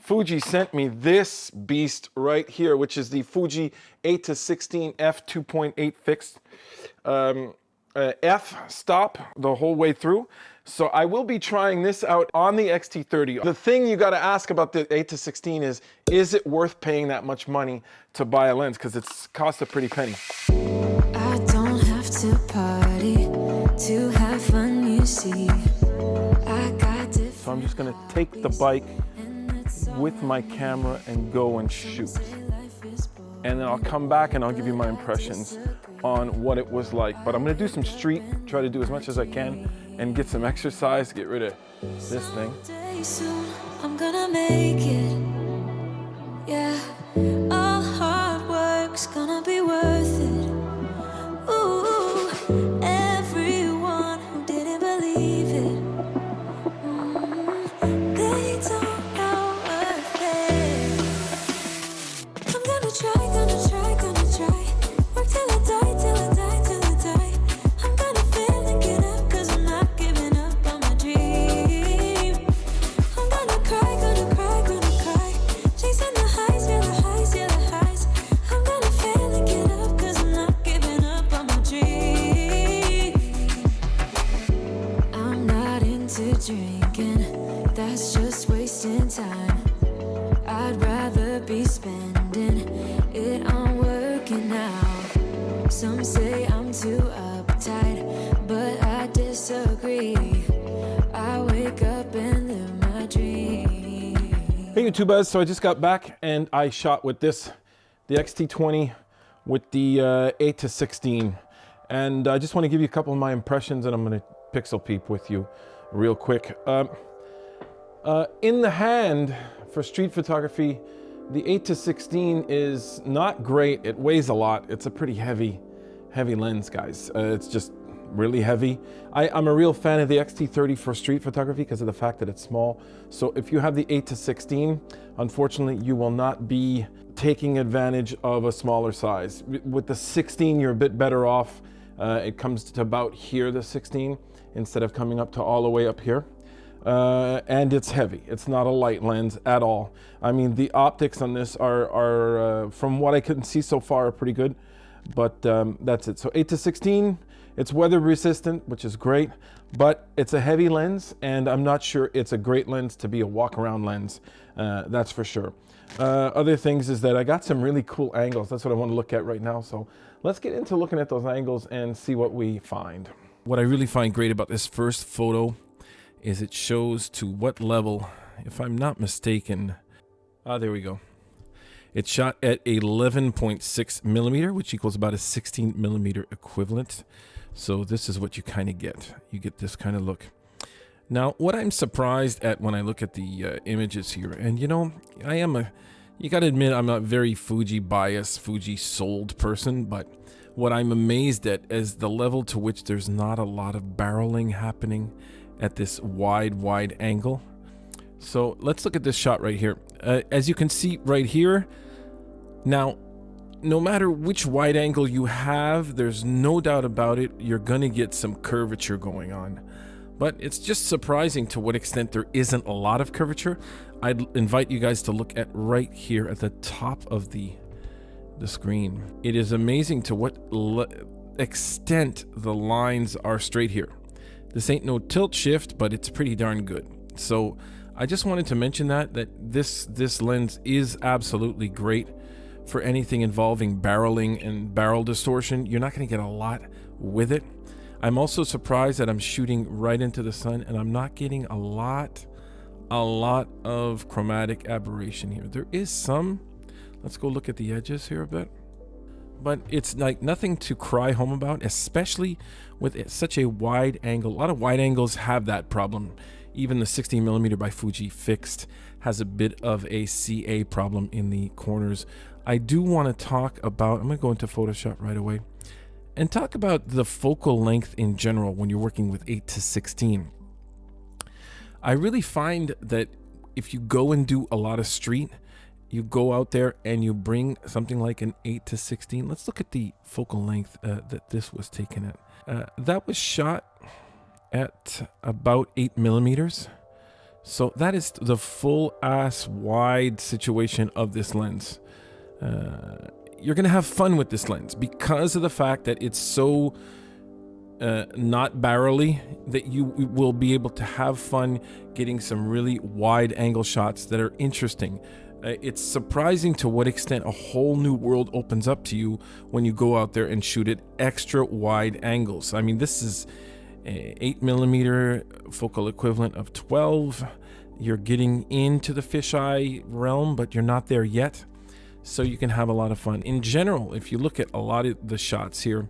Fuji sent me this beast right here, which is the Fuji 8-16 F 2.8 fixed F stop the whole way through. So I will be trying this out on the X-T30. The thing you got to ask about the 8-16 is it worth paying that much money to buy a lens? Because it's cost a pretty penny. I don't have to party to have fun, you see. So I'm just going to take the bike with my camera and go and shoot. And then I'll come back and I'll give you my impressions on what it was like. But I'm going to do some street, try to do as much as I can and get some exercise, get rid of this thing. I'm gonna make it. Yeah, all hard work's gonna be worth it. Ooh, everyone who didn't believe it, they don't know a thing. I'm gonna try, gonna try, gonna try. Work till I die, till I die, till I die. I'm gonna fail and get up, 'cause I'm not giving up on my dream. I'm gonna cry, gonna cry, gonna cry. Chasing the highs, yeah, the highs, yeah, the highs. I'm gonna fail and get up, 'cause I'm not giving up on my dream. I'm not into drinking, that's just wasting time. I'd rather be spending it on working out. Some say I'm too uptight, but I disagree. I wake up and live my dream. Hey YouTubers, so I just got back and I shot with this, the X-T30 with the 8-16. And I just want to give you a couple of my impressions and I'm going to pixel peep with you real quick. In the hand, for street photography, the 8-16 is not great. It weighs a lot. It's a pretty heavy lens, guys. It's just really heavy. I'm a real fan of the X-T30 for street photography because of the fact that it's small. So if you have the 8-16, unfortunately, you will not be taking advantage of a smaller size. With the 16, you're a bit better off. It comes to about here, the 16, instead of coming up to all the way up here. And it's heavy. It's not a light lens at all. I mean, the optics on this are from what I can see so far, are pretty good. But that's it. So 8-16, it's weather resistant, which is great, but it's a heavy lens, and I'm not sure it's a great lens to be a walk-around lens. That's for sure. Other things is that I got some really cool angles. That's what I want to look at right now. So let's get into looking at those angles and see what we find. What I really find great about this first photo is it shows to what level, if I'm not mistaken, there we go. It's shot at 11.6 millimeter, which equals about a 16 millimeter equivalent. So this is what you kind of get. You get this kind of look. Now, what I'm surprised at when I look at the images here, and you know, you gotta admit, I'm not very Fuji biased, Fuji sold person, but what I'm amazed at is the level to which there's not a lot of barreling happening at this wide angle. So let's look at this shot right here. As you can see right here, now, no matter which wide angle you have, there's no doubt about it, you're gonna get some curvature going on. But it's just surprising to what extent there isn't a lot of curvature. I'd invite you guys to look at right here at the top of the screen. It is amazing to what extent the lines are straight here. This ain't no tilt shift, but it's pretty darn good. So I just wanted to mention that this lens is absolutely great for anything involving barreling and barrel distortion. You're not going to get a lot with it. I'm also surprised that I'm shooting right into the sun and I'm not getting a lot of chromatic aberration here. There is some. Let's go look at the edges here a bit. But it's like nothing to cry home about, especially with such a wide angle. A lot of wide angles have that problem. Even the 16mm by Fuji fixed has a bit of a CA problem in the corners. I do want to talk about, I'm going to go into Photoshop right away, and talk about the focal length in general when you're working with 8-16. I really find that if you go and do a lot of street, you go out there and you bring something like an 8-16. Let's look at the focal length that this was taken at. That was shot at about 8 millimeters. So that is the full ass wide situation of this lens. You're gonna have fun with this lens because of the fact that it's so not barrelly, that you will be able to have fun getting some really wide angle shots that are interesting. It's surprising to what extent a whole new world opens up to you when you go out there and shoot at extra wide angles. I mean, this is 8mm focal equivalent of 12. You're getting into the fisheye realm, but you're not there yet. So you can have a lot of fun. In general, if you look at a lot of the shots here,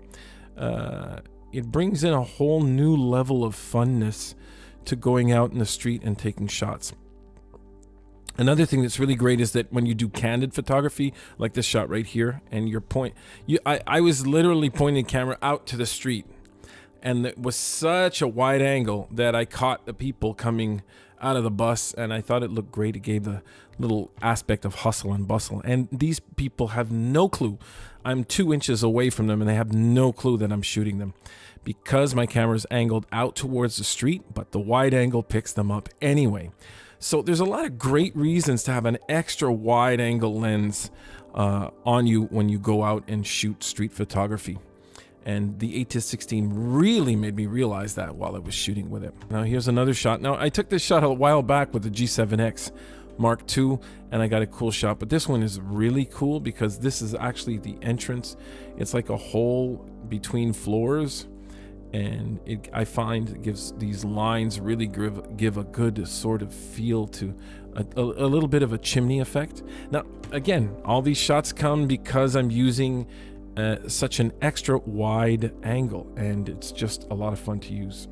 it brings in a whole new level of funness to going out in the street and taking shots. Another thing that's really great is that when you do candid photography, like this shot right here, and I was literally pointing the camera out to the street, and it was such a wide angle that I caught the people coming out of the bus, and I thought it looked great. It gave the little aspect of hustle and bustle, and these people have no clue. I'm 2 inches away from them and they have no clue that I'm shooting them because my camera is angled out towards the street, but the wide angle picks them up anyway. So there's a lot of great reasons to have an extra wide angle lens on you when you go out and shoot street photography. And the 8-16 really made me realize that while I was shooting with it. Now here's another shot. Now I took this shot a while back with the G7X Mark II and I got a cool shot, but this one is really cool because this is actually the entrance. It's like a hole between floors, and I find it gives these lines really give a good sort of feel to a little bit of a chimney effect. Now again, all these shots come because I'm using such an extra wide angle, and it's just a lot of fun to use.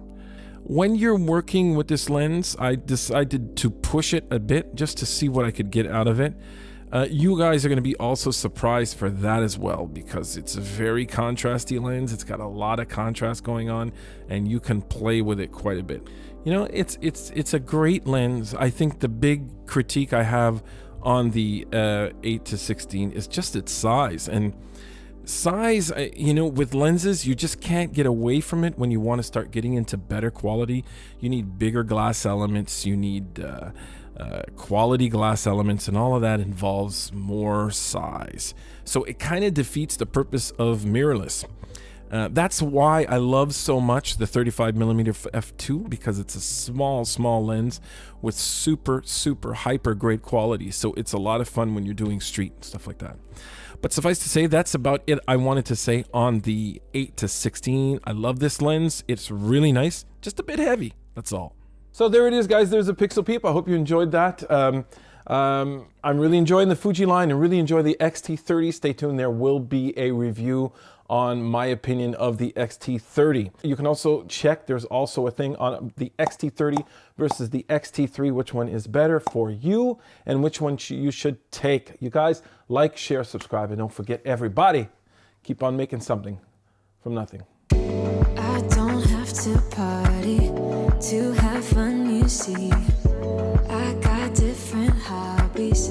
When you're working with this lens, I decided to push it a bit just to see what I could get out of it. You guys are going to be also surprised for that as well, because it's a very contrasty lens. It's got a lot of contrast going on, and you can play with it quite a bit. You know, it's a great lens. I think the big critique I have on the 8-16 is just its size. And size, you know, with lenses, you just can't get away from it when you want to start getting into better quality. You need bigger glass elements, you need quality glass elements, and all of that involves more size. So it kind of defeats the purpose of mirrorless. That's why I love so much the 35mm f2, because it's a small lens with super hyper great quality. So it's a lot of fun when you're doing street and stuff like that. But suffice to say, that's about it I wanted to say on the 8-16. I love this lens. It's really nice, just a bit heavy, that's all. So there it is, guys. There's a Pixel Peep. I hope you enjoyed that. I'm really enjoying the Fuji line and really enjoy the X-T30. Stay tuned, there will be a review on my opinion of the X-T30. You can also check, there's also a thing on the X-T30 versus the X-T3, which one is better for you and which one you should take. You guys, like, share, subscribe, and don't forget, everybody, keep on making something from nothing. I don't have to party to have fun, you see. I got different hobbies,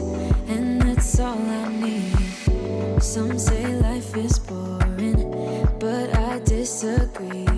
and that's all I need. Some say life is boring, but I disagree.